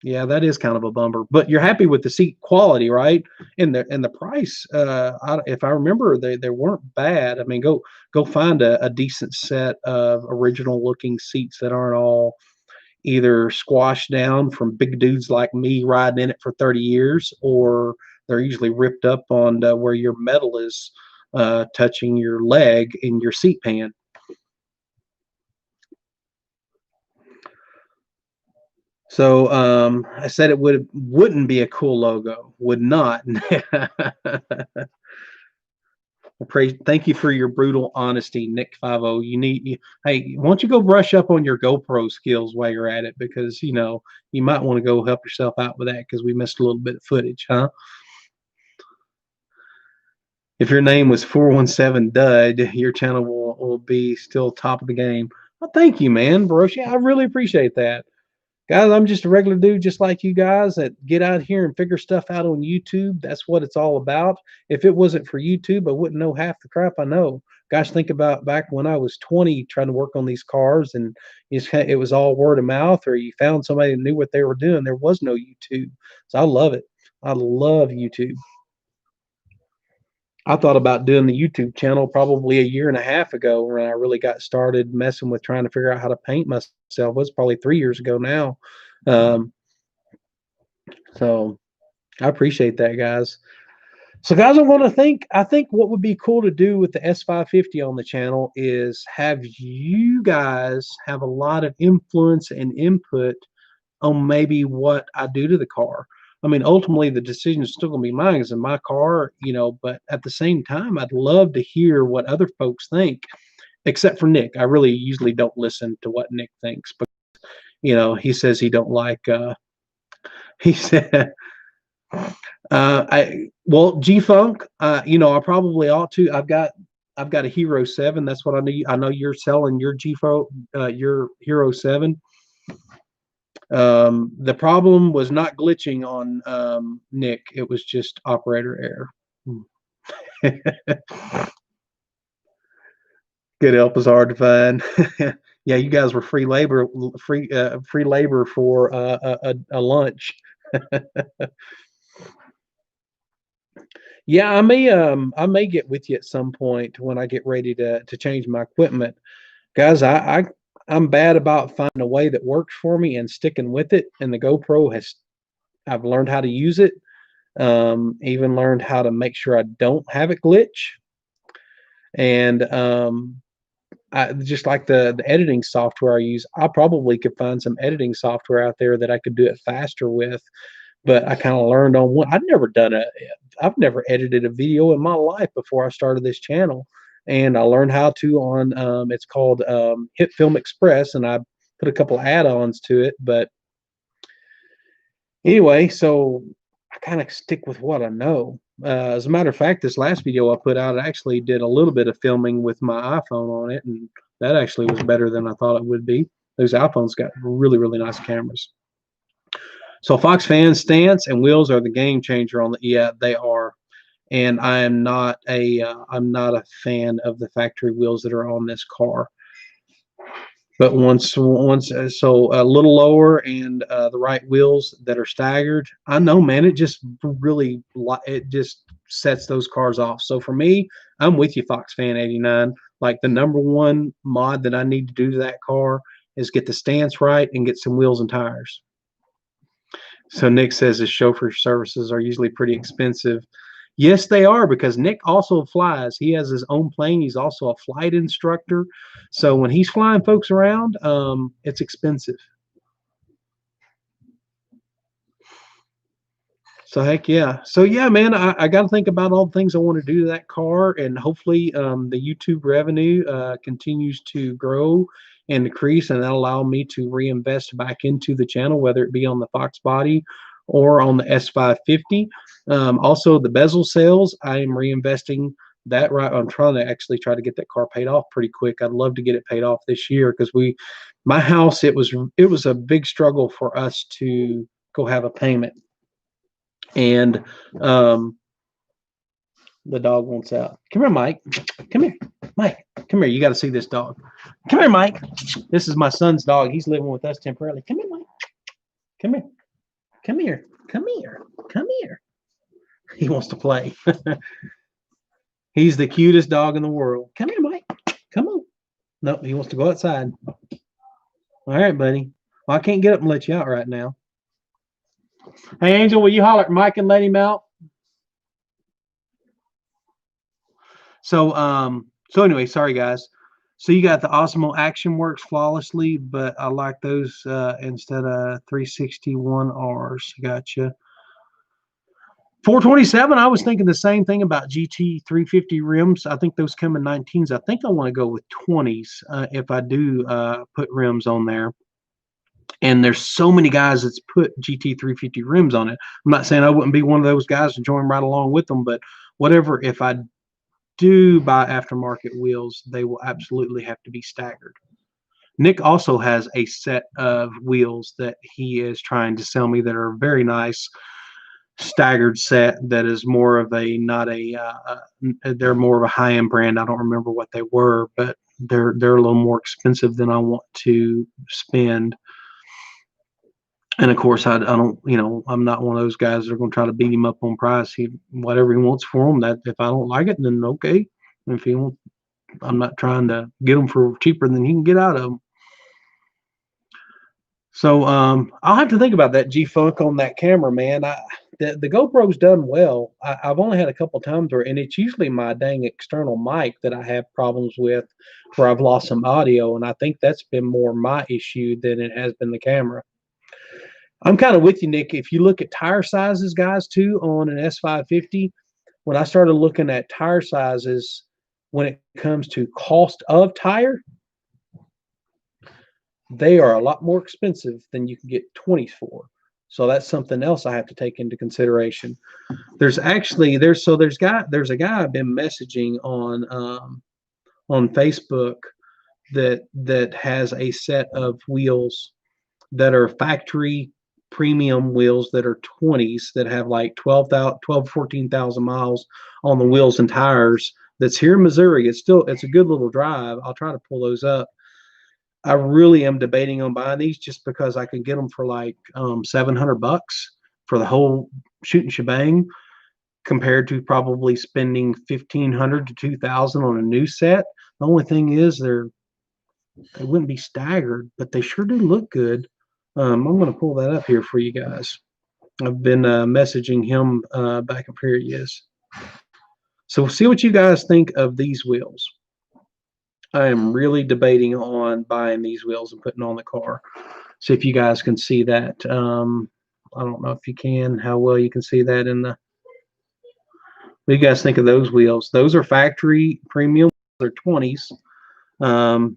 Yeah, that is kind of a bummer. But you're happy with the seat quality, right? And the price. If I remember, they weren't bad. I mean, go find a decent set of original looking seats that aren't all either squashed down from big dudes like me riding in it for 30 years, or they're usually ripped up on where your metal is touching your leg in your seat pan. So I said it wouldn't be a cool logo. Would not. Thank you for your brutal honesty, Nick 50. Hey, why don't you go brush up on your GoPro skills while you're at it, because you might want to go help yourself out with that, because we missed a little bit of footage, huh? If your name was 417 Dud, your channel will be still top of the game. Well, thank you, man, Baroshi. I really appreciate that. Guys, I'm just a regular dude just like you guys that get out here and figure stuff out on YouTube. That's what it's all about. If it wasn't for YouTube, I wouldn't know half the crap I know. Gosh, think about back when I was 20 trying to work on these cars, and it was all word of mouth, or you found somebody that knew what they were doing. There was no YouTube. So I love it. I love YouTube. I thought about doing the YouTube channel probably a year and a half ago when I really got started messing with trying to figure out how to paint myself. It was probably 3 years ago now. Um, So I appreciate that, guys. So, guys, I think what would be cool to do with the S550 on the channel is have you guys have a lot of influence and input on maybe what I do to the car. I mean, ultimately, the decision is still going to be mine. It's in my car, you know, but at the same time, I'd love to hear what other folks think, except for Nick. I really usually don't listen to what Nick thinks, but, you know, he says he don't like, he said, G Funk. You know, I probably ought to. I've got a Hero 7. That's what I need. I know you're selling your your Hero 7. The problem was not glitching on Nick. It was just operator error. Good help is hard to find. Yeah, you guys were free labor for a lunch. Yeah, I may get with you at some point when I get ready to change my equipment. Guys, I'm bad about finding a way that works for me and sticking with it. And the GoPro has I've learned how to use it. Even learned how to make sure I don't have it glitch. And I just like the editing software I use. I probably could find some editing software out there that I could do it faster with. But I kind of learned on one. I've never edited a video in my life before I started this channel, and I learned how to on it's called Hit Film Express, and I put a couple add-ons to it. But anyway, so I kind of stick with what I know. As a matter of fact, this last video I put out, I actually did a little bit of filming with my iPhone on it, and that actually was better than I thought it would be. Those iPhones got really, really nice cameras. So Fox fans, stance and wheels are the game changer on the. Yeah, they are. And I am not I'm not a fan of the factory wheels that are on this car. But once so a little lower and the right wheels that are staggered, I know, man, it just really it just sets those cars off. So for me, I'm with you, Fox Fan 89. Like the number one mod that I need to do to that car is get the stance right and get some wheels and tires. So Nick says his chauffeur services are usually pretty expensive. Yes, they are, because Nick also flies. He has his own plane. He's also a flight instructor. So when he's flying folks around, it's expensive. So heck yeah. So yeah, man, I got to think about all the things I want to do to that car, and hopefully the YouTube revenue continues to grow and increase, and that'll allow me to reinvest back into the channel, whether it be on the Fox body or on the S550. Also, the bezel sales, I am reinvesting that. Right, I'm trying to actually try to get that car paid off pretty quick. I'd love to get it paid off this year because my house, it was a big struggle for us to go have a payment. And the dog wants out. Come here, Mike. Come here, Mike. Come here. You got to see this dog. Come here, Mike. This is my son's dog. He's living with us temporarily. Come here, Mike. Come here. Come here. Come here. Come here. He wants to play. He's the cutest dog in the world. Come here, Mike. Come on. Nope, he wants to go outside. All right, buddy. Well, I can't get up and let you out right now. Hey, Angel, will you holler at Mike and let him out? So anyway, sorry guys. So you got the Osmo Action works flawlessly, but I like those instead of 361Rs. Gotcha. 427, I was thinking the same thing about GT 350 rims. I think those come in 19s. I think I want to go with 20s if I do put rims on there. And there's so many guys that's put GT 350 rims on it. I'm not saying I wouldn't be one of those guys to join right along with them, but whatever, if I do buy aftermarket wheels, they will absolutely have to be staggered. Nick also has a set of wheels that he is trying to sell me that are very nice staggered set that is more of a they're more of a high-end brand. I don't remember what they were, but they're a little more expensive than I want to spend. And of course, I don't, I'm not one of those guys that are going to try to beat him up on price. Whatever he wants for him, that if I don't like it, then okay. If he won't, I'm not trying to get them for cheaper than he can get out of them. So I'll have to think about that G-Funk on that camera, man. The GoPro's done well. I've only had a couple times where, and it's usually my dang external mic that I have problems with, where I've lost some audio, and I think that's been more my issue than it has been the camera. I'm kind of with you, Nick. If you look at tire sizes, guys, too, on an S550, when I started looking at tire sizes, when it comes to cost of tire, they are a lot more expensive than you can get 20s for. So that's something else I have to take into consideration. There's actually there's a guy I've been messaging on Facebook that has a set of wheels that are factory premium wheels that are 20s that have like 14,000 miles on the wheels and tires. That's here in Missouri. It's a good little drive. I'll try to pull those up. I really am debating on buying these just because I can get them for like $700 for the whole shooting shebang, compared to probably spending 1,500 to 2,000 on a new set. The only thing is they wouldn't be staggered, but they sure do look good. I'm going to pull that up here for you guys. I've been messaging him back up here. He is. So we'll see what you guys think of these wheels. I am really debating on buying these wheels and putting on the car. See if you guys can see that. I don't know if you can, how well you can see that in the. What do you guys think of those wheels? Those are factory premium. They're 20s. Let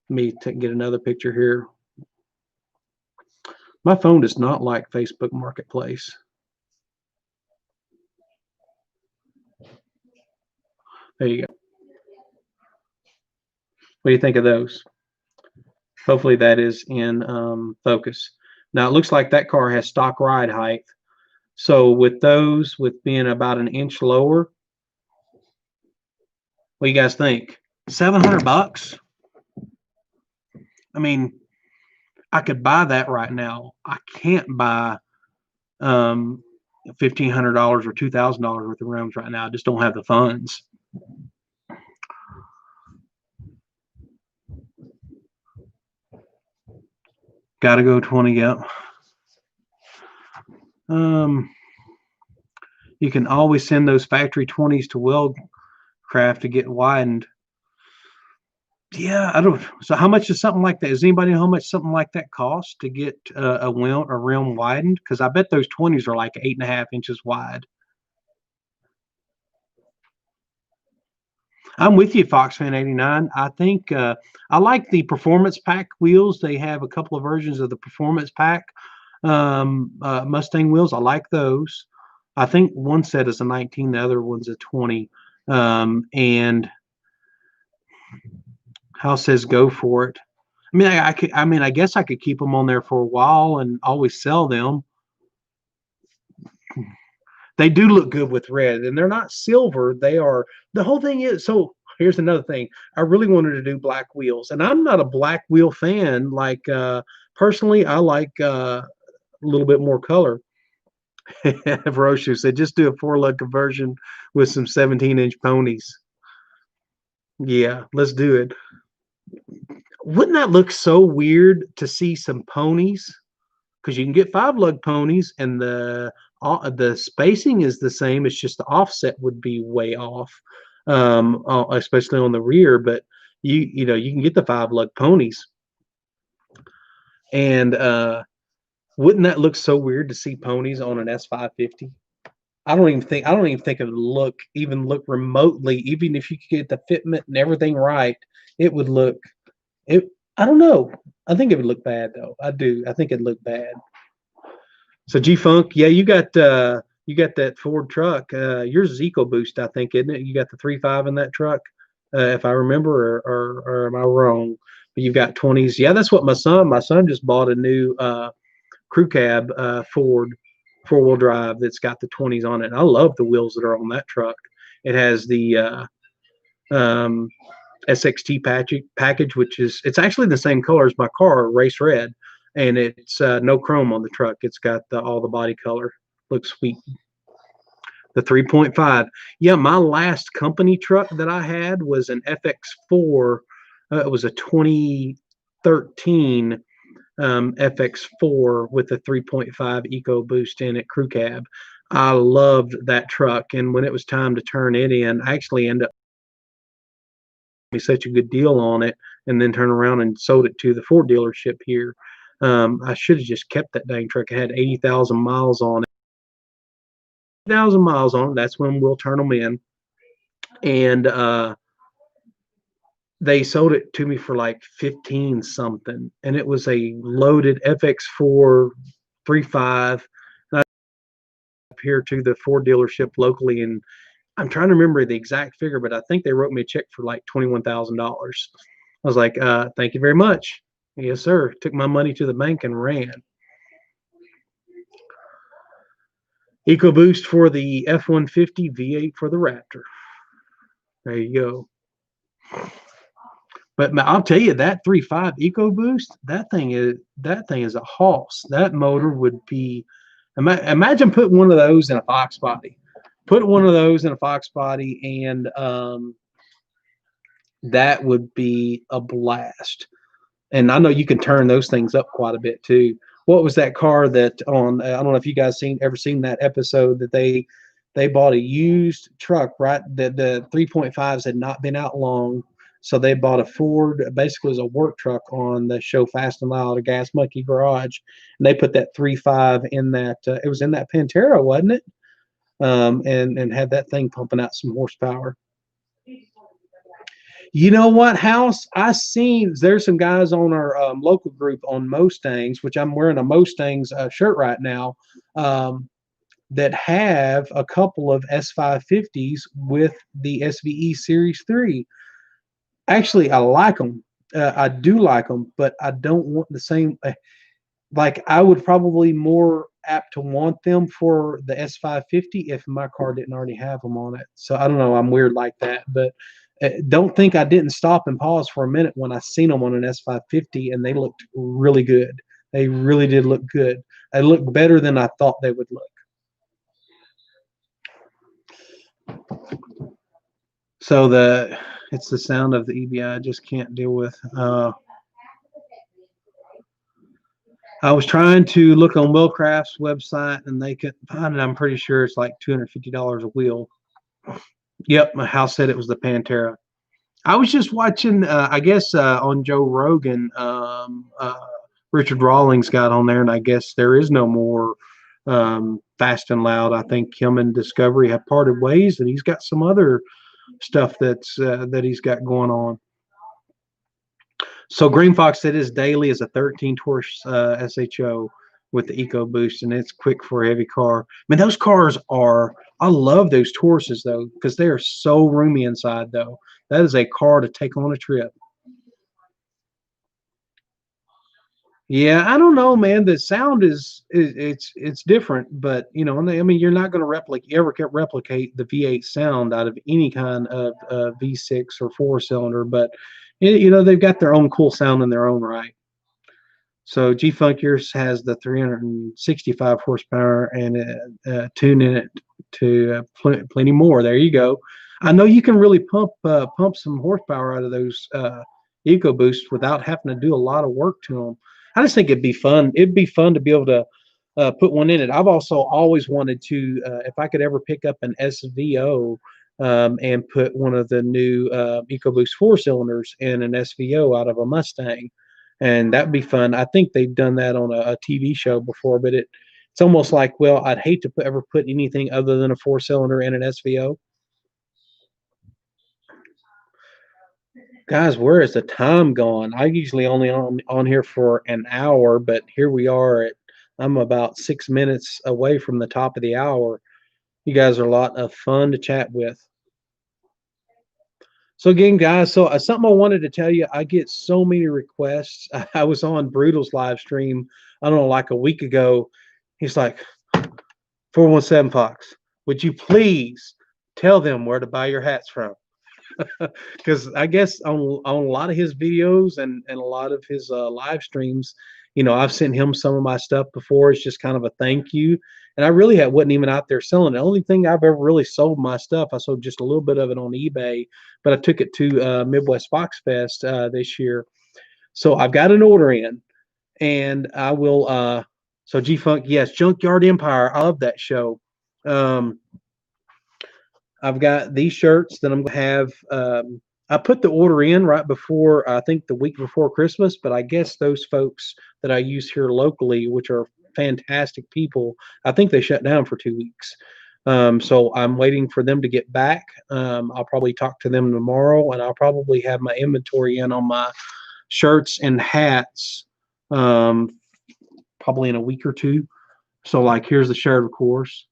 me get another picture here. My phone does not like Facebook Marketplace. There you go. What do you think of those? Hopefully that is in focus. Now it looks like that car has stock ride height. So with those, with being about an inch lower, what do you guys think? $700? I mean, I could buy that right now. I can't buy $1,500 or $2,000 worth of rims right now. I just don't have the funds. Got to go 20. Yep. You can always send those factory 20s to Weldcraft to get widened. Yeah, I don't. So how much is something like that? Does anybody know how much something like that costs to get a rim widened? Because I bet those 20s are like 8.5 inches wide. I'm with you, FoxFan89. I think I like the Performance Pack wheels. They have a couple of versions of the Performance Pack Mustang wheels. I like those. I think one set is a 19, the other one's a 20. And House says go for it. I mean, I guess I could keep them on there for a while and always sell them. They do look good with red, and they're not silver. They are. The whole thing is, so here's another thing. I really wanted to do black wheels, and I'm not a black wheel fan. Like personally, I like a little bit more color. Veroshu said, just do a 4-lug conversion with some 17-inch ponies. Yeah, let's do it. Wouldn't that look so weird to see some ponies? Because you can get 5-lug ponies, and the spacing is the same. It's just the offset would be way off, especially on the rear. But you know you can get the 5-lug ponies, and wouldn't that look so weird to see ponies on an S550? I don't even think it would look remotely. Even if you could get the fitment and everything right, it would look. I don't know. I think it would look bad though. I do. I think it'd look bad. So G-Funk, yeah, you got that Ford truck. Yours is EcoBoost, I think, isn't it? You got the 3.5 in that truck, if I remember, or am I wrong? But you've got 20s. Yeah, that's what my son just bought a new crew cab Ford 4-wheel drive that's got the 20s on it. And I love the wheels that are on that truck. It has the SXT package, which it's actually the same color as my car, race red, and it's no chrome on the truck. It's got all the body color. Looks sweet. The 3.5. Yeah, my last company truck that I had was an FX4. It was a 2013 FX4 with the 3.5 EcoBoost in it, crew cab. I loved that truck, and when it was time to turn it in, I actually ended up me such a good deal on it, and then turn around and sold it to the Ford dealership here. I should have just kept that dang truck. It had 80,000 miles on it. 1,000 miles on it. That's when we'll turn them in, and they sold it to me for like 15 something, and it was a loaded FX4 3.5. Up here to the Ford dealership locally, and I'm trying to remember the exact figure, but I think they wrote me a check for like $21,000. I was like, thank you very much. Yes, sir. Took my money to the bank and ran. EcoBoost for the F-150, V8 for the Raptor. There you go. But I'll tell you that 3.5 EcoBoost, that thing is a hoss. That motor would be. Imagine putting one of those in a Fox body. Put one of those in a Fox body, and that would be a blast. And I know you can turn those things up quite a bit too. What was that car that on? I don't know if you guys ever seen that episode that they bought a used truck, right? The 3.5s had not been out long, so they bought a Ford. Basically, it was a work truck on the show Fast and Loud, a Gas Monkey Garage, and they put that 3.5 in that. It was in that Pantera, wasn't it? And had that thing pumping out some horsepower. You know what, House? I seen there's some guys on our local group on Mustangs, which I'm wearing a Mustangs shirt right now, that have a couple of S550s with the SVE Series 3. Actually, I like them. I do like them, but I don't want the same. Like, I would probably more apt to want them for the S550 if my car didn't already have them on it. So I don't know. I'm weird like that, but don't think I didn't stop and pause for a minute when I seen them on an S550, and they looked really good. They really did look good. They looked better than I thought they would look. So it's the sound of the EBI I just can't deal with. I was trying to look on Wheelcraft's website, and they couldn't find it. I'm pretty sure it's like $250 a wheel. Yep, my house said it was the Pantera. I was just watching, I guess, on Joe Rogan, Richard Rawlings got on there, and I guess there is no more Fast and Loud. I think him and Discovery have parted ways, and he's got some other stuff that he's got going on. So Green Fox said his daily is a 13 torch SHO with the EcoBoost, and it's quick for a heavy car. I mean, those cars are. I love those Tauruses though, because they are so roomy inside. Though that is a car to take on a trip. Yeah, I don't know, man. The sound it's different, but I mean, you're not going to replicate the V8 sound out of any kind of V6 or four cylinder, but they've got their own cool sound in their own right. So G-Funk yours has the 365 horsepower and tune in it to plenty more. There you go. I know you can really pump some horsepower out of those EcoBoosts without having to do a lot of work to them. I just think it'd be fun. It'd be fun to be able to put one in it. I've also always wanted to, if I could ever pick up an SVO and put one of the new EcoBoost four cylinders in an SVO out of a Mustang, and that'd be fun. I think they've done that on a TV show before, but it's almost like, well, I'd hate to ever put anything other than a four cylinder in an SVO. Guys, where is the time gone? I usually only on here for an hour, but here we are I'm about 6 minutes away from the top of the hour. You guys are a lot of fun to chat with. So again, guys, so something I wanted to tell you, I get so many requests. I was on Brutal's live stream, I don't know, like a week ago. He's like, 417 Fox, would you please tell them where to buy your hats from? Because I guess on a lot of his videos and a lot of his live streams, I've sent him some of my stuff before. It's just kind of a thank you. And I really wasn't even out there selling it. The only thing I've ever really sold my stuff, I sold just a little bit of it on eBay, but I took it to Midwest Fox Fest this year. So I've got an order in, and I will. So G Funk, yes, Junkyard Empire. I love that show. Um, I've got these shirts that I'm gonna have. I put the order in right before, I think the week before Christmas, but I guess those folks that I use here locally, which are fantastic people, I think they shut down for 2 weeks. So I'm waiting for them to get back. I'll probably talk to them tomorrow, and I'll probably have my inventory in on my shirts and hats, um, probably in a week or two. So, like, here's the shirt, of course.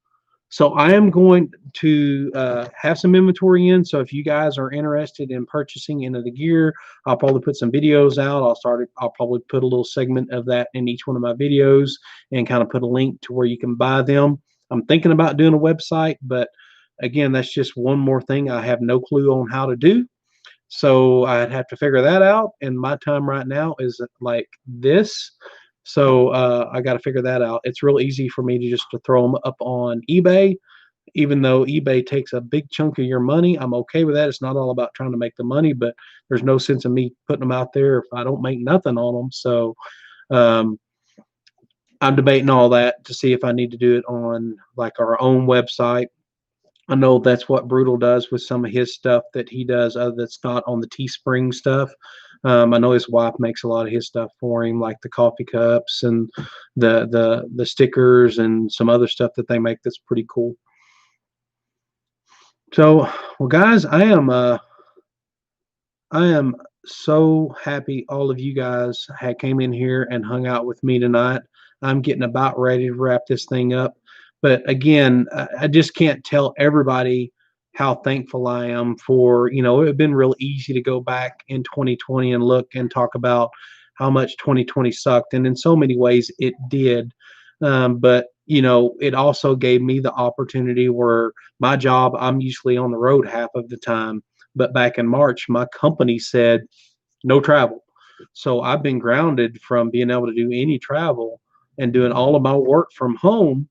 So I am going to have some inventory in. So if you guys are interested in purchasing any of the gear, I'll probably put some videos out. I'll probably put a little segment of that in each one of my videos and kind of put a link to where you can buy them. I'm thinking about doing a website, but again, that's just one more thing I have no clue on how to do. So I'd have to figure that out. And my time right now is like this. So I got to figure that out. It's real easy for me to just to throw them up on eBay, even though eBay takes a big chunk of your money. I'm okay with that. It's not all about trying to make the money, but there's no sense in me putting them out there if I don't make nothing on them. So um, I'm debating all that to see if I need to do it on like our own website. I know that's what Brutal does with some of his stuff that he does, that's not on the Teespring stuff. I know his wife makes a lot of his stuff for him, like the coffee cups and the stickers and some other stuff that they make that's pretty cool. So, well, guys, I am so happy all of you guys had came in here and hung out with me tonight. I'm getting about ready to wrap this thing up. But again, I just can't tell everybody how thankful I am for, it would have been real easy to go back in 2020 and look and talk about how much 2020 sucked. And in so many ways it did. But, it also gave me the opportunity where my job, I'm usually on the road half of the time, but back in March, my company said no travel. So I've been grounded from being able to do any travel and doing all of my work from home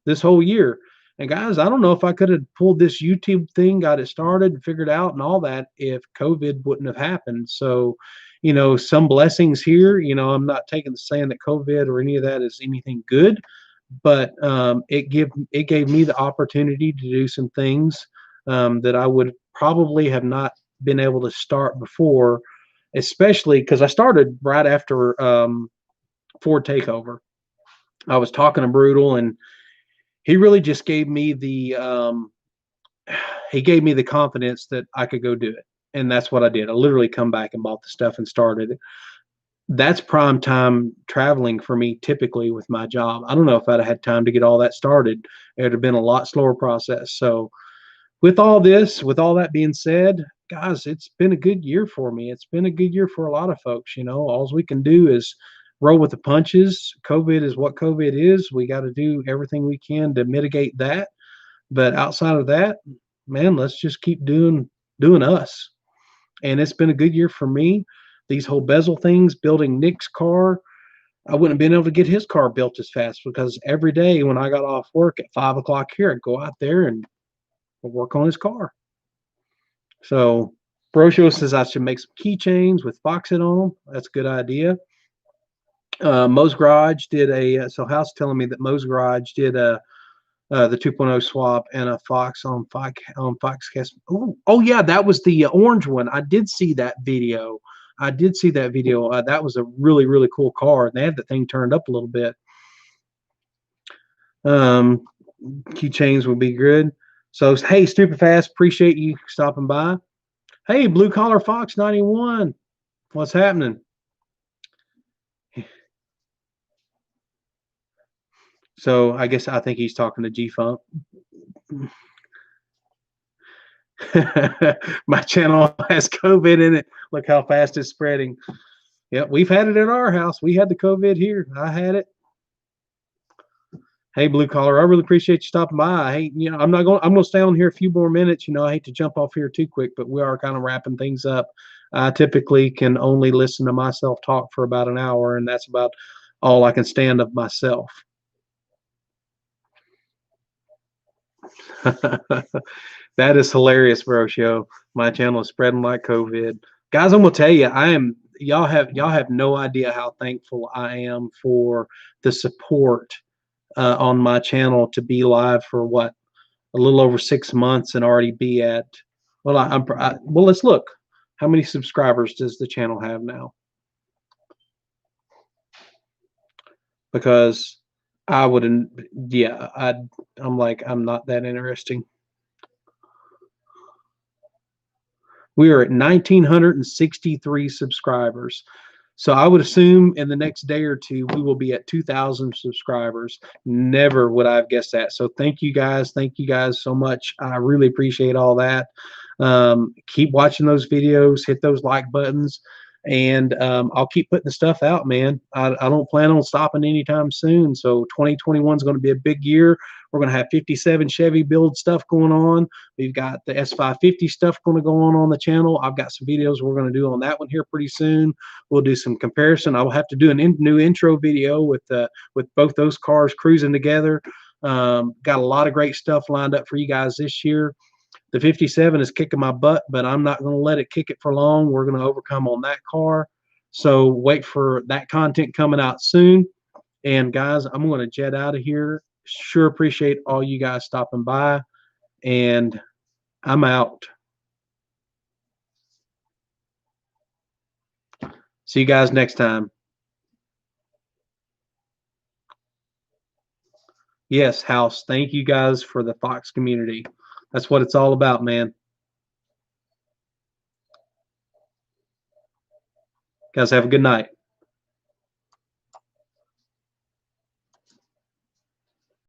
this whole year. And guys, I don't know if I could have pulled this YouTube thing, got it started, figured out, and all that if COVID wouldn't have happened. So, some blessings here. I'm not taking the saying that COVID or any of that is anything good, but it gave me the opportunity to do some things that I would probably have not been able to start before, especially because I started right after Ford takeover. I was talking to Brutal, and he really just gave me the confidence that I could go do it, and that's what I did. I literally come back and bought the stuff and started it. That's prime time traveling for me typically with my job. I don't know if I'd have had time to get all that started. It would have been a lot slower process. So with all this, with all that being said, guys, it's been a good year for me. It's been a good year for a lot of folks. All we can do is roll with the punches. COVID is what COVID is. We got to do everything we can to mitigate that. But outside of that, man, let's just keep doing us. And it's been a good year for me. These whole bezel things, building Nick's car, I wouldn't have been able to get his car built as fast because every day when I got off work at 5 o'clock here, I'd go out there and work on his car. So Brocio says I should make some keychains with Foxit on them. That's a good idea. Mo's Garage did so House telling me that Mo's Garage did the 2.0 swap and a Fox on Foxcast. Oh yeah, that was the orange one. I did see that video. That was a really, really cool car. They had the thing turned up a little bit. Keychains would be good. So, hey, Stupid Fast, appreciate you stopping by. Hey, Blue Collar Fox 91, what's happening? So, I think he's talking to G Funk. My channel has COVID in it. Look how fast it's spreading. Yep, we've had it at our house. We had the COVID here. I had it. Hey, Blue Collar, I really appreciate you stopping by. Hey, I'm gonna stay on here a few more minutes. I hate to jump off here too quick, but we are kind of wrapping things up. I typically can only listen to myself talk for about an hour, and that's about all I can stand of myself. That is hilarious, bro. Show my channel is spreading like COVID, guys. I'm gonna tell you, y'all have no idea how thankful I am for the support on my channel to be live for what, a little over 6 months and already be at, well, well, let's look. How many subscribers does the channel have now? Because I wouldn't, yeah, I'm like, I'm not that interesting. We are at 1,963 subscribers. So I would assume in the next day or two, we will be at 2,000 subscribers. Never would I have guessed that. So thank you guys. Thank you guys so much. I really appreciate all that. Keep watching those videos, hit those like buttons, and I'll keep putting the stuff out, man. I don't plan on stopping anytime soon. So 2021 is going to be a big year. We're going to have 57 Chevy build stuff going on. We've got the S550 stuff going to go on the channel. I've got some videos we're going to do on that one here pretty soon. We'll do some comparison. I will have to do a new intro video with both those cars cruising together. Got a lot of great stuff lined up for you guys this year. The 57 is kicking my butt, but I'm not going to let it kick it for long. We're going to overcome on that car. So wait for that content coming out soon. And guys, I'm going to jet out of here. Sure appreciate all you guys stopping by, and I'm out. See you guys next time. Yes, House. Thank you guys for the Fox community. That's what it's all about, man. Guys, have a good night.